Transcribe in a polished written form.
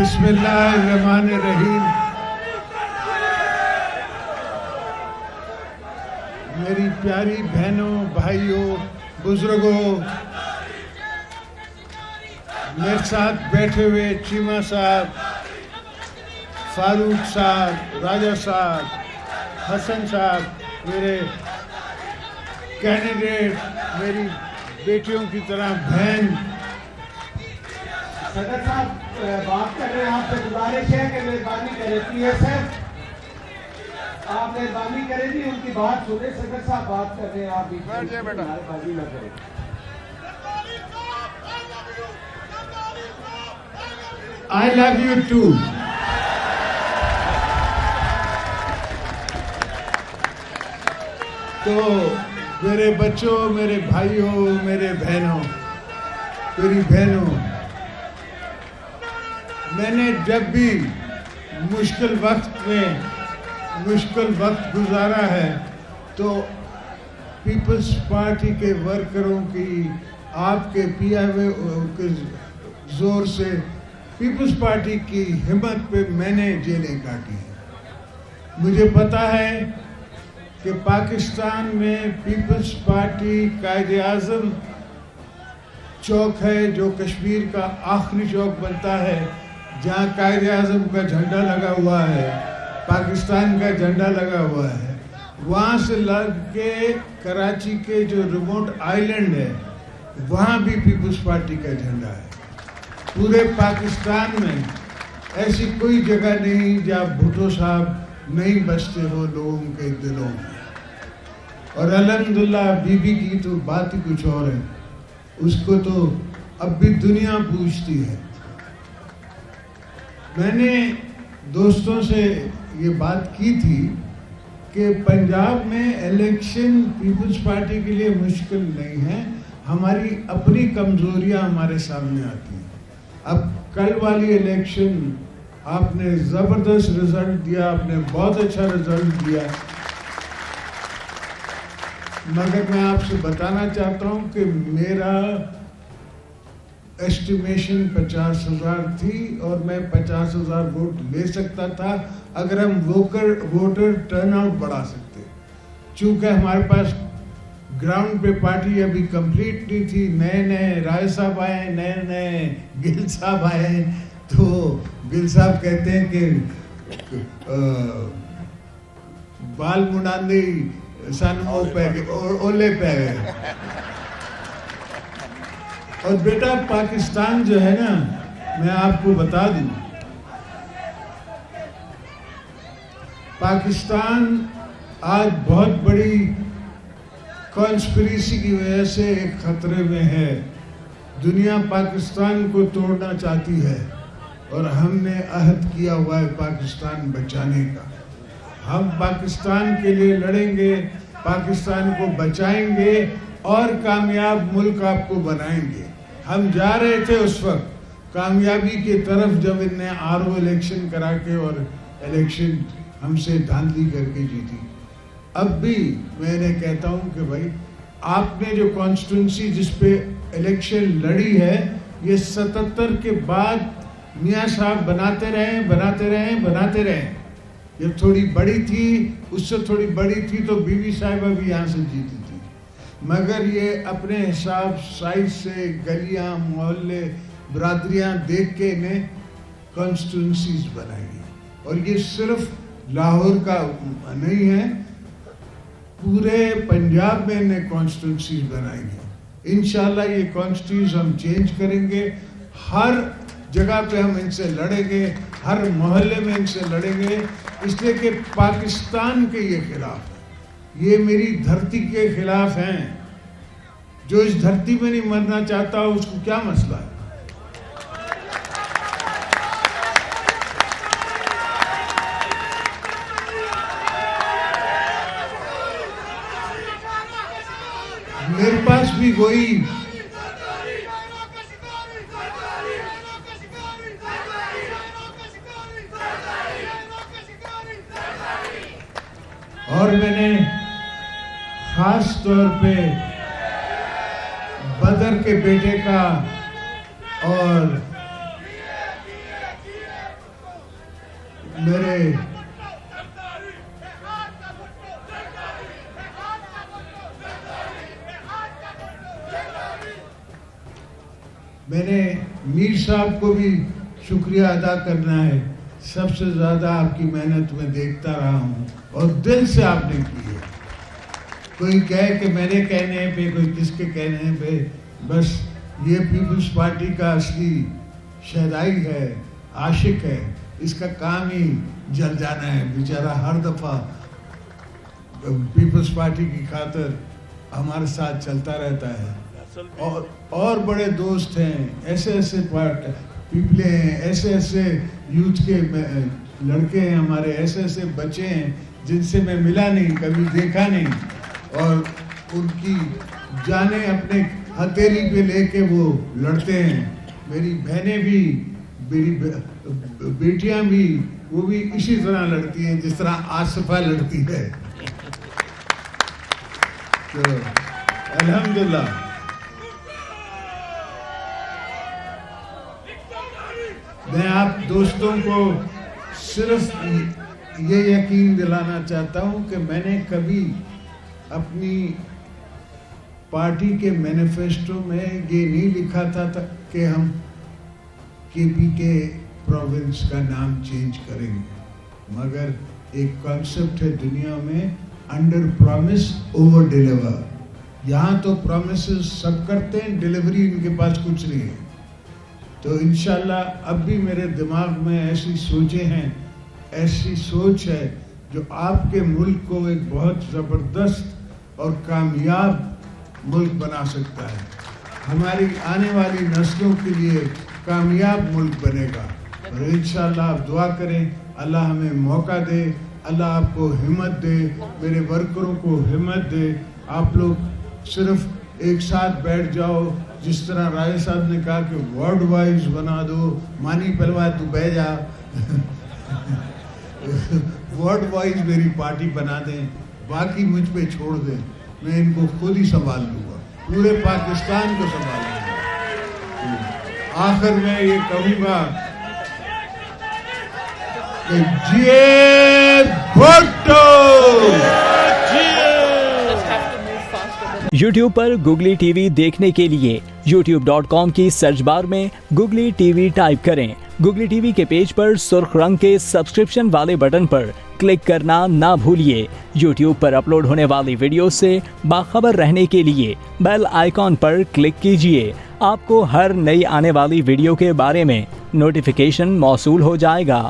बिस्मिल्लाहिर्रहमानिर्रहीम। मेरी प्यारी बहनों, भाइयों, बुजुर्गों, मेरे साथ बैठे हुए चीमा साहब, फारूक साहब, राजा साहब, हसन साहब, मेरे कैंडिडेट, मेरी बेटियों की तरह बहन। सदर साहब बात कर रहे हैं, आपसे गुजारिश है कि मेहरबानी करें, PSF आप मेहरबानी करें जी, उनकी बात सुने। सदर साहब बात कर रहे हैं, आप बैठ जाए बेटा, नारेबाजी ना करें। I love you too. तो मेरे बच्चों, मेरे भाइयों, मेरे बहनों, मेरी बहनों, मैंने जब भी मुश्किल वक्त गुजारा है तो पीपल्स पार्टी के वर्करों की, आपके PIO के जोर से, पीपल्स पार्टी की हिम्मत पे मैंने जेलें काटी हैं। मुझे पता है कि पाकिस्तान में पीपल्स पार्टी कायदे आज़म चौक है, जो कश्मीर का आखिरी चौक बनता है, जहाँ कायदे आज़म का झंडा लगा हुआ है, पाकिस्तान का झंडा लगा हुआ है। वहाँ से लग के कराची के जो रिमोट आइलैंड है, वहाँ भी पीपल्स पार्टी का झंडा है। पूरे पाकिस्तान में ऐसी कोई जगह नहीं जहाँ भुट्टो साहब नहीं बसते हो लोगों के दिलों में। और अल्हम्दुलिल्लाह बीबी की तो बात ही कुछ और है, उसको तो अब भी दुनिया पूछती है। मैंने दोस्तों से ये बात की थी कि पंजाब में इलेक्शन पीपल्स पार्टी के लिए मुश्किल नहीं है, हमारी अपनी कमजोरियां हमारे सामने आती हैं। अब कल वाली इलेक्शन आपने ज़बरदस्त रिजल्ट दिया, आपने बहुत अच्छा रिजल्ट दिया, मगर मैं आपसे बताना चाहता हूं कि मेरा एस्टिमेशन 50,000 थी और मैं 50,000 वोट ले सकता था अगर हम वोटर टर्नआउट बढ़ा सकते। चूँकि हमारे पास ग्राउंड पे पार्टी अभी कंप्लीट नहीं थी, नए राय साहब आए, नए गिल साहब आए, तो गिल साहब कहते हैं कि बाल मुंडांदी सानू पे ओले पे गए। और बेटा पाकिस्तान जो है ना, मैं आपको बता दूं, पाकिस्तान आज बहुत बड़ी कॉन्स्पिरेसी की वजह से एक खतरे में है। दुनिया पाकिस्तान को तोड़ना चाहती है और हमने अहद किया हुआ है पाकिस्तान बचाने का। हम पाकिस्तान के लिए लड़ेंगे, पाकिस्तान को बचाएंगे और कामयाब मुल्क आपको बनाएंगे। हम जा रहे थे उस वक्त कामयाबी की तरफ जब इनने RO इलेक्शन करा के और इलेक्शन हमसे धांधली करके जीती। अब भी मैंने कहता हूं कि भाई आपने जो कॉन्स्टिट्यूंसी जिस पे इलेक्शन लड़ी है, ये 77 के बाद मियाँ साहब बनाते रहे। ये थोड़ी बड़ी थी, उससे थोड़ी बड़ी थी तो बीबी साहिबा भी यहाँ से जीती थी, मगर ये अपने हिसाब साइज से गलियां, मोहल्ले, बरादरियां देख के इन्हें कॉन्स्टिट्यूंसीज बनाई। और ये सिर्फ लाहौर का नहीं है, पूरे पंजाब में इन्हें कॉन्स्टिट्यूंसीज बनाई है। इंशाल्लाह ये कॉन्स्टिट्यूंसी हम चेंज करेंगे, हर जगह पे हम इनसे लड़ेंगे, हर मोहल्ले में इनसे लड़ेंगे, इसलिए कि पाकिस्तान के ये खिलाफ है, ये मेरी धरती के खिलाफ हैं। जो इस धरती में नहीं मरना चाहता उसको क्या मसला है। मेरे पास भी वही और मैंने खास तौर पे बदर के बेटे का और मेरे मैंने मीर साहब को भी शुक्रिया अदा करना है। सबसे ज़्यादा आपकी मेहनत में देखता रहा हूँ और दिल से आपने की है। कोई कहे कि मेरे कहने पे, कोई किसके कहने पे, बस ये पीपल्स पार्टी का असली शहदाई है, आशिक है। इसका काम ही जल जाना है। बेचारा हर दफ़ा पीपल्स पार्टी की खातिर हमारे साथ चलता रहता है। और बड़े दोस्त हैं, ऐसे पीपले हैं, ऐसे यूथ के लड़के हैं हमारे, ऐसे बच्चे हैं जिनसे मैं मिला नहीं, कभी देखा नहीं, और उनकी जाने अपने हथेली पे लेके वो लड़ते हैं। मेरी बहनें भी, मेरी बेटियां भी, वो भी इसी तरह लड़ती हैं जिस तरह आसिफा लड़ती है। तो अल्हम्दुलिल्लाह मैं आप दोस्तों को सिर्फ ये यकीन दिलाना चाहता हूँ कि मैंने कभी अपनी पार्टी के मैनिफेस्टो में ये नहीं लिखा था कि हम केपी के प्रोविंस का नाम चेंज करेंगे, मगर एक कॉन्सेप्ट है दुनिया में, अंडर प्रॉमिस ओवर डिलीवर। यहाँ तो प्रॉमिसेस सब करते हैं, डिलीवरी इनके पास कुछ नहीं है। तो इंशाल्लाह अब भी मेरे दिमाग में ऐसी सोचें हैं, ऐसी सोच है जो आपके मुल्क को एक बहुत ज़बरदस्त और कामयाब मुल्क बना सकता है। हमारी आने वाली नस्लों के लिए कामयाब मुल्क बनेगा। और इंशाल्लाह आप दुआ करें, अल्लाह हमें मौका दे, अल्लाह आपको हिम्मत दे, मेरे वर्करों को हिम्मत दे। आप लोग सिर्फ एक साथ बैठ जाओ, जिस तरह राय साहब ने कहा कि वार्ड वाइज बना दो, मानी पहलवा तू बह जा वार्ड वाइज मेरी पार्टी बना दें, बाकी मुझ पे छोड़ दें, मैं इनको खुद ही संभाल लूँगा, पूरे पाकिस्तान को संभाल लूँगा। आखिर में ये कहूँगा कि जिए भुट्टो। YouTube पर गुगली टीवी देखने के लिए youtube.com की सर्च बार में गुगली टीवी टाइप करें। गुगली टीवी के पेज पर सुर्ख रंग के सब्सक्रिप्शन वाले बटन पर क्लिक करना ना भूलिए। YouTube पर अपलोड होने वाली वीडियो से बाखबर रहने के लिए बेल आइकॉन पर क्लिक कीजिए। आपको हर नई आने वाली वीडियो के बारे में नोटिफिकेशन मौसूल हो जाएगा।